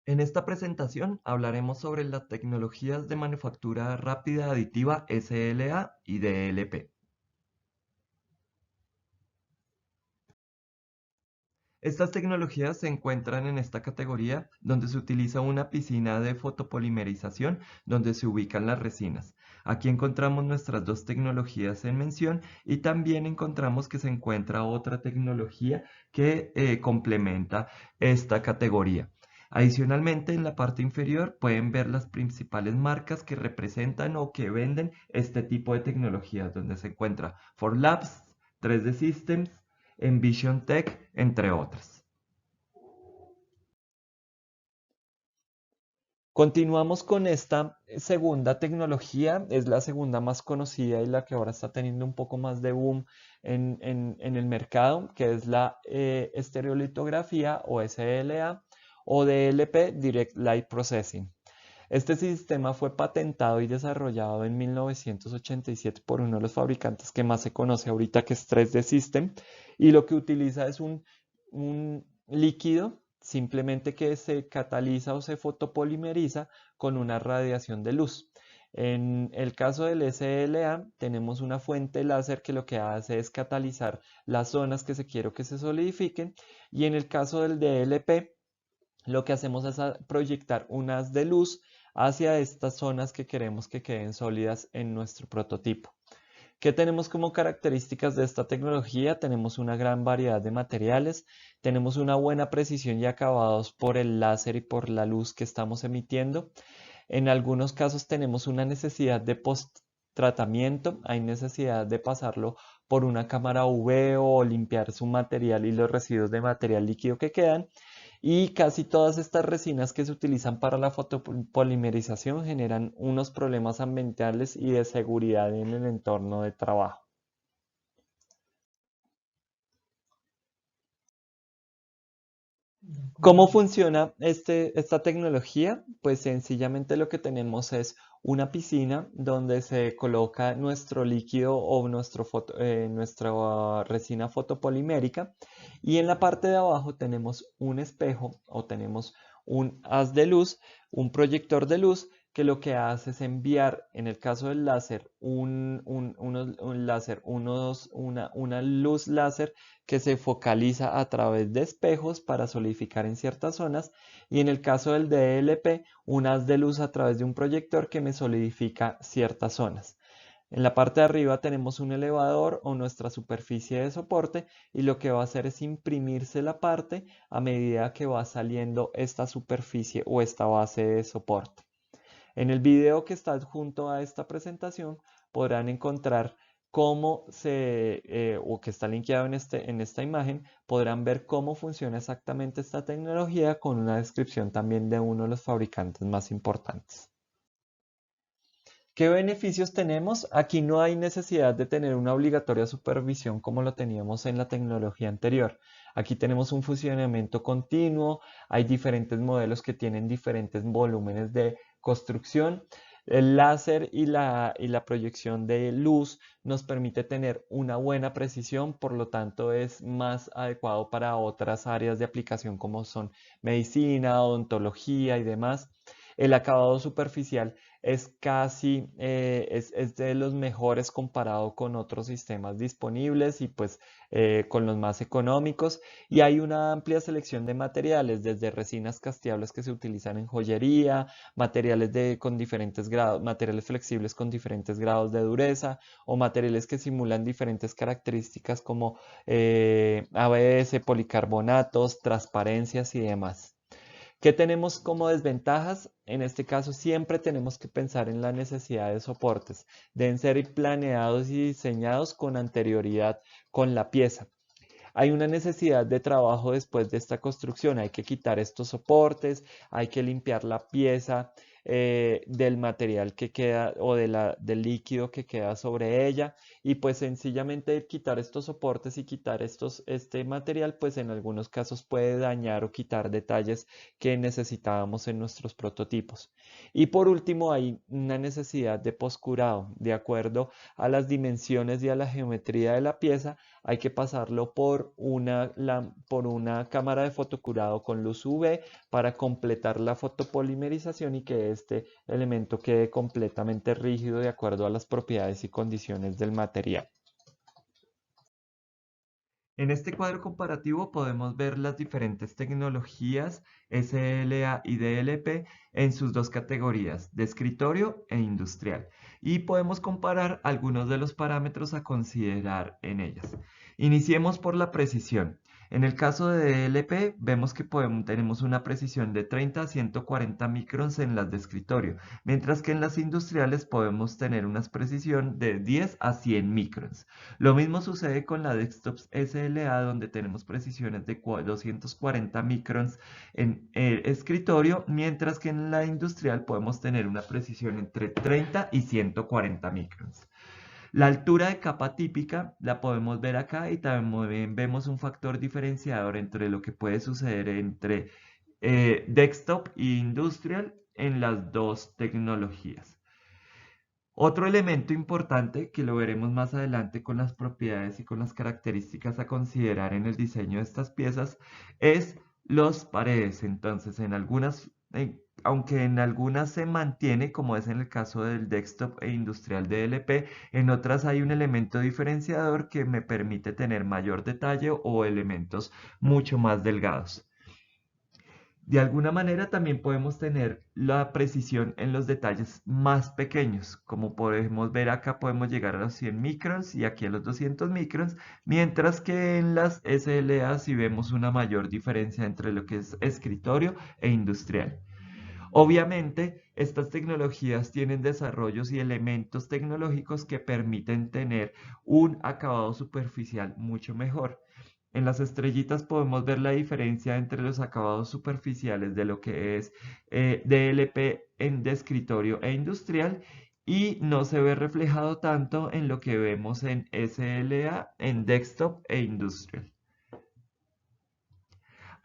En esta presentación hablaremos sobre las tecnologías de manufactura rápida aditiva SLA y DLP. Estas tecnologías se encuentran en esta categoría donde se utiliza una piscina de fotopolimerización donde se ubican las resinas. Aquí encontramos nuestras dos tecnologías en mención y también encontramos que se encuentra otra tecnología que complementa esta categoría. Adicionalmente, en la parte inferior pueden ver las principales marcas que representan o que venden este tipo de tecnologías, donde se encuentra Forlabs, 3D Systems, Envision Tech, entre otras. Continuamos con esta segunda tecnología, es la segunda más conocida y la que ahora está teniendo un poco más de boom en el mercado, que es la estereolitografía o SLA o DLP, Direct Light Processing. Este sistema fue patentado y desarrollado en 1987 por uno de los fabricantes que más se conoce ahorita, que es 3D System, y lo que utiliza es un líquido simplemente que se cataliza o se fotopolimeriza con una radiación de luz. En el caso del SLA tenemos una fuente láser que lo que hace es catalizar las zonas que se quiere que se solidifiquen, y en el caso del DLP lo que hacemos es proyectar un haz de luz hacia estas zonas que queremos que queden sólidas en nuestro prototipo. ¿Qué tenemos como características de esta tecnología? Tenemos una gran variedad de materiales, tenemos una buena precisión y acabados por el láser y por la luz que estamos emitiendo. En algunos casos tenemos una necesidad de post-tratamiento, hay necesidad de pasarlo por una cámara UV o limpiar su material y los residuos de material líquido que quedan. Y casi todas estas resinas que se utilizan para la fotopolimerización generan unos problemas ambientales y de seguridad en el entorno de trabajo. ¿Cómo funciona esta tecnología? Pues sencillamente lo que tenemos es una piscina donde se coloca nuestro líquido o nuestra resina fotopolimérica, y en la parte de abajo tenemos un espejo o tenemos un haz de luz, un proyector de luz que lo que hace es enviar, en el caso del láser, una luz láser que se focaliza a través de espejos para solidificar en ciertas zonas, y en el caso del DLP, un haz de luz a través de un proyector que me solidifica ciertas zonas. En la parte de arriba tenemos un elevador o nuestra superficie de soporte, y lo que va a hacer es imprimirse la parte a medida que va saliendo esta superficie o esta base de soporte. En el video que está adjunto a esta presentación podrán encontrar o que está linkeado en esta imagen, podrán ver cómo funciona exactamente esta tecnología con una descripción también de uno de los fabricantes más importantes. ¿Qué beneficios tenemos? Aquí no hay necesidad de tener una obligatoria supervisión como lo teníamos en la tecnología anterior. Aquí tenemos un funcionamiento continuo, hay diferentes modelos que tienen diferentes volúmenes de construcción. El láser y la proyección de luz nos permite tener una buena precisión, por lo tanto es más adecuado para otras áreas de aplicación como son medicina, odontología y demás. El acabado superficial es de los mejores comparado con otros sistemas disponibles y pues con los más económicos, y hay una amplia selección de materiales, desde resinas casteables que se utilizan en joyería, con diferentes grados, materiales flexibles con diferentes grados de dureza, o materiales que simulan diferentes características como ABS, policarbonatos, transparencias y demás. ¿Qué tenemos como desventajas? En este caso siempre tenemos que pensar en la necesidad de soportes. Deben ser planeados y diseñados con anterioridad con la pieza. Hay una necesidad de trabajo después de esta construcción. Hay que quitar estos soportes, hay que limpiar la pieza del material que queda o del líquido que queda sobre ella, y pues sencillamente quitar estos soportes y quitar este material pues en algunos casos puede dañar o quitar detalles que necesitábamos en nuestros prototipos. Y por último hay una necesidad de poscurado. De acuerdo a las dimensiones y a la geometría de la pieza, hay que pasarlo por una cámara de fotocurado con luz UV para completar la fotopolimerización y que este elemento quede completamente rígido de acuerdo a las propiedades y condiciones del material. En este cuadro comparativo podemos ver las diferentes tecnologías SLA y DLP en sus dos categorías, de escritorio e industrial, y podemos comparar algunos de los parámetros a considerar en ellas. Iniciemos por la precisión. En el caso de DLP vemos que tenemos una precisión de 30 a 140 microns en las de escritorio, mientras que en las industriales podemos tener una precisión de 10 a 100 microns. Lo mismo sucede con la desktop SLA, donde tenemos precisiones de 240 microns en el escritorio, mientras que en la industrial podemos tener una precisión entre 30 y 140 microns. La altura de capa típica la podemos ver acá y también vemos un factor diferenciador entre lo que puede suceder entre desktop e industrial en las dos tecnologías. Otro elemento importante que lo veremos más adelante con las propiedades y con las características a considerar en el diseño de estas piezas es los paredes. Entonces, aunque en algunas se mantiene, como es en el caso del desktop e industrial DLP, en otras hay un elemento diferenciador que me permite tener mayor detalle o elementos mucho más delgados. De alguna manera también podemos tener la precisión en los detalles más pequeños, como podemos ver acá podemos llegar a los 100 microns y aquí a los 200 microns, mientras que en las SLA sí vemos una mayor diferencia entre lo que es escritorio e industrial. Obviamente, estas tecnologías tienen desarrollos y elementos tecnológicos que permiten tener un acabado superficial mucho mejor. En las estrellitas podemos ver la diferencia entre los acabados superficiales de lo que es DLP de escritorio e industrial y no se ve reflejado tanto en lo que vemos en SLA, en desktop e industrial.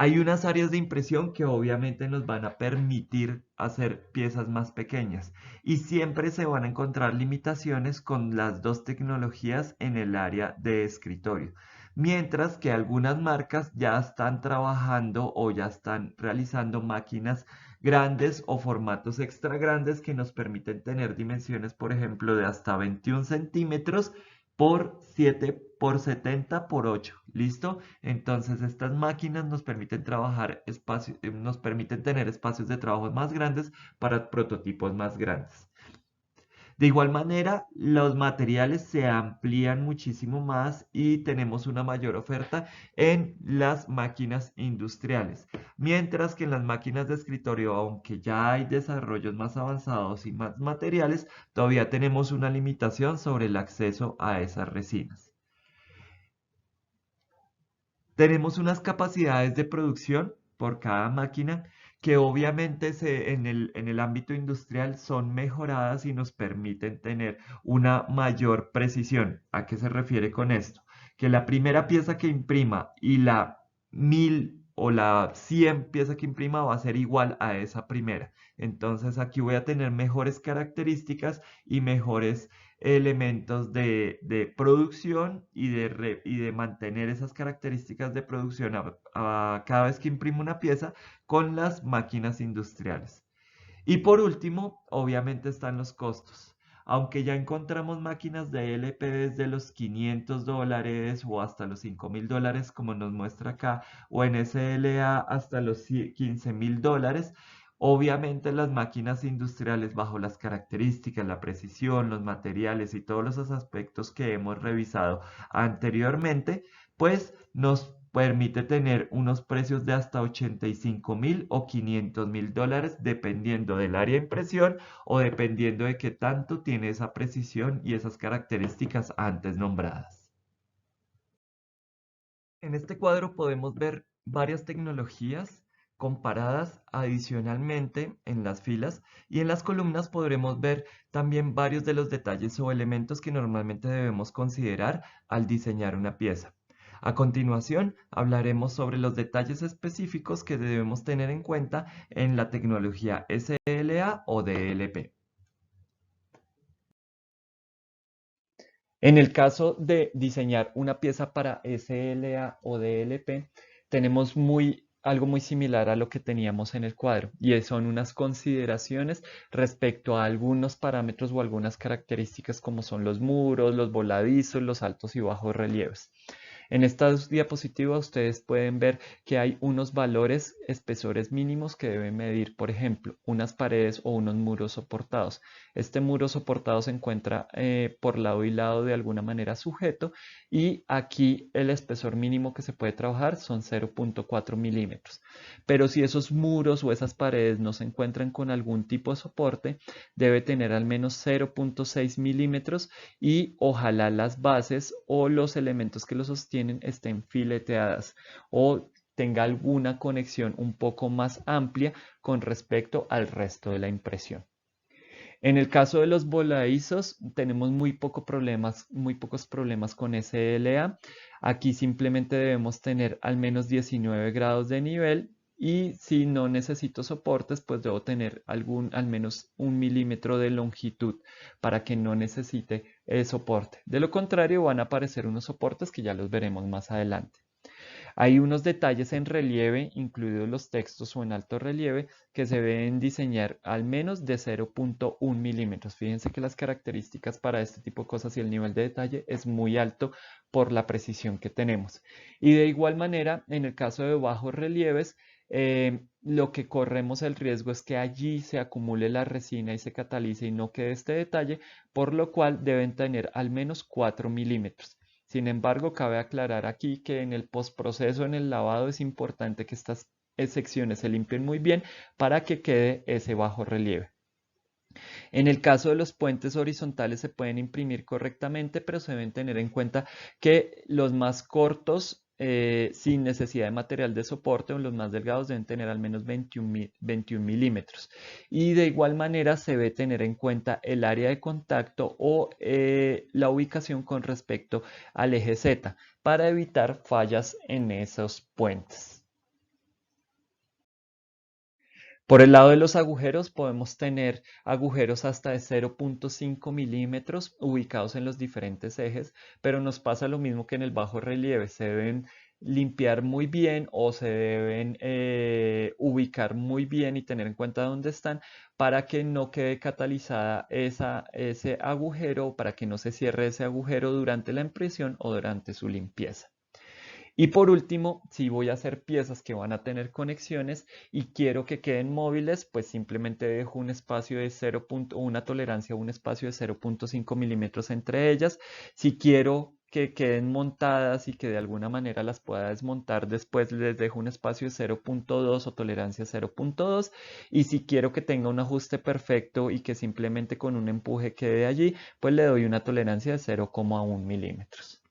Hay unas áreas de impresión que obviamente nos van a permitir hacer piezas más pequeñas y siempre se van a encontrar limitaciones con las dos tecnologías en el área de escritorio. Mientras que algunas marcas ya están trabajando o ya están realizando máquinas grandes o formatos extra grandes que nos permiten tener dimensiones, por ejemplo, de hasta 21 centímetros por 7 por 70 por 8. ¿Listo? Entonces estas máquinas nos permiten nos permiten tener espacios de trabajo más grandes para prototipos más grandes. De igual manera, los materiales se amplían muchísimo más y tenemos una mayor oferta en las máquinas industriales. Mientras que en las máquinas de escritorio, aunque ya hay desarrollos más avanzados y más materiales, todavía tenemos una limitación sobre el acceso a esas resinas. Tenemos unas capacidades de producción por cada máquina que obviamente en el ámbito industrial son mejoradas y nos permiten tener una mayor precisión. ¿A qué se refiere con esto? Que la primera pieza que imprima y la 1000 o la 100 pieza que imprima va a ser igual a esa primera. Entonces aquí voy a tener mejores características y mejores elementos de producción y de mantener esas características de producción cada vez que imprimo una pieza con las máquinas industriales. Y por último, obviamente están los costos. Aunque ya encontramos máquinas de LP desde los $500 o hasta los $5000, como nos muestra acá, o en SLA hasta los $15,000, obviamente las máquinas industriales, bajo las características, la precisión, los materiales y todos los aspectos que hemos revisado anteriormente, pues nos permite tener unos precios de hasta 85,000 o $500,000 dependiendo del área de impresión o dependiendo de qué tanto tiene esa precisión y esas características antes nombradas. En este cuadro podemos ver varias tecnologías comparadas adicionalmente en las filas y en las columnas podremos ver también varios de los detalles o elementos que normalmente debemos considerar al diseñar una pieza. A continuación, hablaremos sobre los detalles específicos que debemos tener en cuenta en la tecnología SLA o DLP. En el caso de diseñar una pieza para SLA o DLP, tenemos algo muy similar a lo que teníamos en el cuadro y son unas consideraciones respecto a algunos parámetros o algunas características como son los muros, los voladizos, los altos y bajos relieves. En estas diapositivas ustedes pueden ver que hay unos valores, espesores mínimos que deben medir, por ejemplo, unas paredes o unos muros soportados. Este muro soportado se encuentra por lado y lado de alguna manera sujeto y aquí el espesor mínimo que se puede trabajar son 0.4 milímetros. Pero si esos muros o esas paredes no se encuentran con algún tipo de soporte, debe tener al menos 0.6 milímetros y ojalá las bases o los elementos que lo sostienen estén fileteadas o tenga alguna conexión un poco más amplia con respecto al resto de la impresión. En el caso de los voladizos, tenemos muy pocos problemas con SLA. Aquí simplemente debemos tener al menos 19 grados de nivel y si no necesito soportes, pues debo tener al menos 1 milímetro de longitud para que no necesite soporte. De lo contrario, van a aparecer unos soportes que ya los veremos más adelante. Hay unos detalles en relieve, incluidos los textos o en alto relieve, que se deben diseñar al menos de 0.1 milímetros. Fíjense que las características para este tipo de cosas y el nivel de detalle es muy alto por la precisión que tenemos. Y de igual manera, en el caso de bajos relieves, lo que corremos el riesgo es que allí se acumule la resina y se catalice y no quede este detalle, por lo cual deben tener al menos 4 milímetros. Sin embargo, cabe aclarar aquí que en el postproceso, en el lavado, es importante que estas secciones se limpien muy bien para que quede ese bajo relieve. En el caso de los puentes horizontales se pueden imprimir correctamente, pero se deben tener en cuenta que los más cortos, sin necesidad de material de soporte, o los más delgados deben tener al menos 21 milímetros. Y de igual manera se debe tener en cuenta el área de contacto o la ubicación con respecto al eje Z para evitar fallas en esos puentes. Por el lado de los agujeros podemos tener agujeros hasta de 0.5 milímetros ubicados en los diferentes ejes, pero nos pasa lo mismo que en el bajo relieve. Se deben limpiar muy bien o se deben ubicar muy bien y tener en cuenta dónde están para que no quede catalizada ese agujero, para que no se cierre ese agujero durante la impresión o durante su limpieza. Y por último, si voy a hacer piezas que van a tener conexiones y quiero que queden móviles, pues simplemente dejo un espacio de 0. Una tolerancia a un espacio de 0.5 milímetros entre ellas. Si quiero que queden montadas y que de alguna manera las pueda desmontar, después les dejo un espacio de 0.2 o tolerancia 0.2. Y si quiero que tenga un ajuste perfecto y que simplemente con un empuje quede allí, pues le doy una tolerancia de 0,1 milímetros.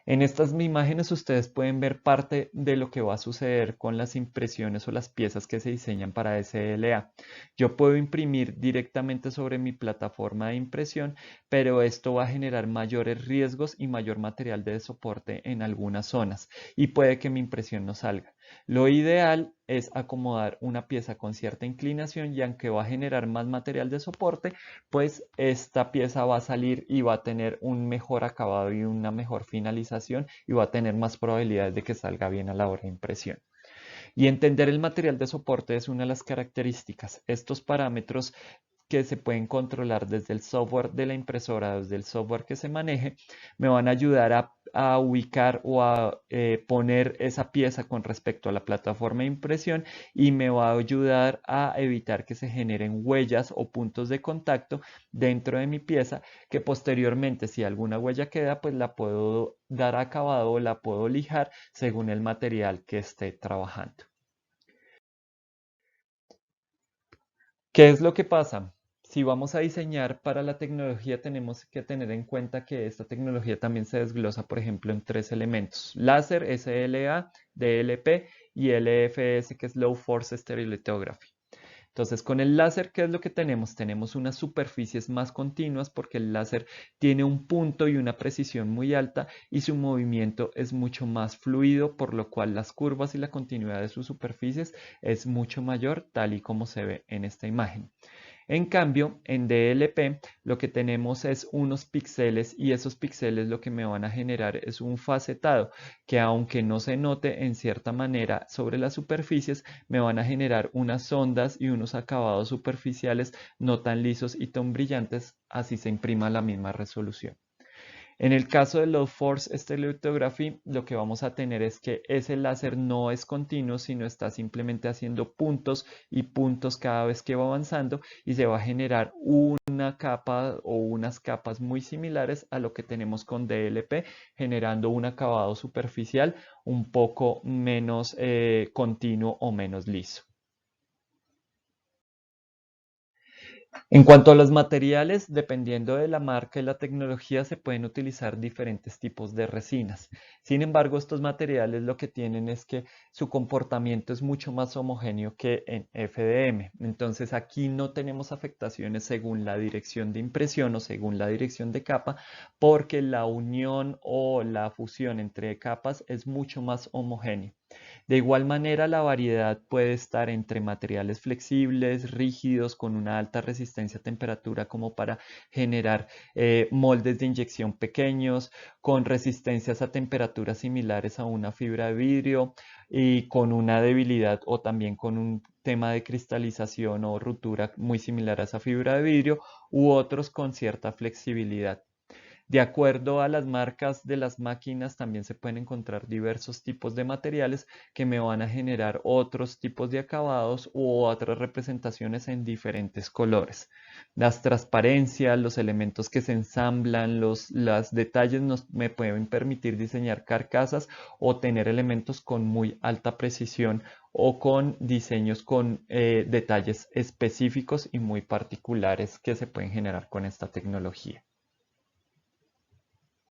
En estas imágenes ustedes pueden ver parte de lo que va a suceder con las impresiones o las piezas que se diseñan para SLA. Yo puedo imprimir directamente sobre mi plataforma de impresión, pero esto va a generar mayores riesgos y mayor material de soporte en algunas zonas y puede que mi impresión no salga. Lo ideal es acomodar una pieza con cierta inclinación y aunque va a generar más material de soporte, pues esta pieza va a salir y va a tener un mejor acabado y una mejor finalización y va a tener más probabilidades de que salga bien a la hora de impresión. Y entender el material de soporte es una de las características. Estos parámetros que se pueden controlar desde el software de la impresora, desde el software que se maneje, me van a ayudar a ubicar o a poner esa pieza con respecto a la plataforma de impresión y me va a ayudar a evitar que se generen huellas o puntos de contacto dentro de mi pieza que posteriormente si alguna huella queda pues la puedo dar acabado o la puedo lijar según el material que esté trabajando. ¿Qué es lo que pasa? Si vamos a diseñar para la tecnología, tenemos que tener en cuenta que esta tecnología también se desglosa, por ejemplo, en 3 elementos: láser, SLA, DLP y LFS, que es Low Force Stereolithography. Entonces, con el láser, ¿qué es lo que tenemos? Tenemos unas superficies más continuas porque el láser tiene un punto y una precisión muy alta y su movimiento es mucho más fluido, por lo cual las curvas y la continuidad de sus superficies es mucho mayor, tal y como se ve en esta imagen. En cambio, en DLP lo que tenemos es unos píxeles y esos píxeles lo que me van a generar es un facetado que aunque no se note en cierta manera sobre las superficies, me van a generar unas ondas y unos acabados superficiales no tan lisos y tan brillantes, así se imprima la misma resolución. En el caso de Low Force Stereolithography, lo que vamos a tener es que ese láser no es continuo, sino está simplemente haciendo puntos y puntos cada vez que va avanzando y se va a generar una capa o unas capas muy similares a lo que tenemos con DLP, generando un acabado superficial un poco menos continuo o menos liso. En cuanto a los materiales, dependiendo de la marca y la tecnología, se pueden utilizar diferentes tipos de resinas. Sin embargo, estos materiales lo que tienen es que su comportamiento es mucho más homogéneo que en FDM. Entonces, aquí no tenemos afectaciones según la dirección de impresión o según la dirección de capa, porque la unión o la fusión entre capas es mucho más homogénea. De igual manera, la variedad puede estar entre materiales flexibles, rígidos, con una alta resistencia a temperatura como para generar moldes de inyección pequeños, con resistencias a temperaturas similares a una fibra de vidrio y con una debilidad o también con un tema de cristalización o ruptura muy similar a esa fibra de vidrio u otros con cierta flexibilidad. De acuerdo a las marcas de las máquinas, también se pueden encontrar diversos tipos de materiales que me van a generar otros tipos de acabados u otras representaciones en diferentes colores. Las transparencias, los elementos que se ensamblan, los detalles me pueden permitir diseñar carcasas o tener elementos con muy alta precisión o con diseños con detalles específicos y muy particulares que se pueden generar con esta tecnología.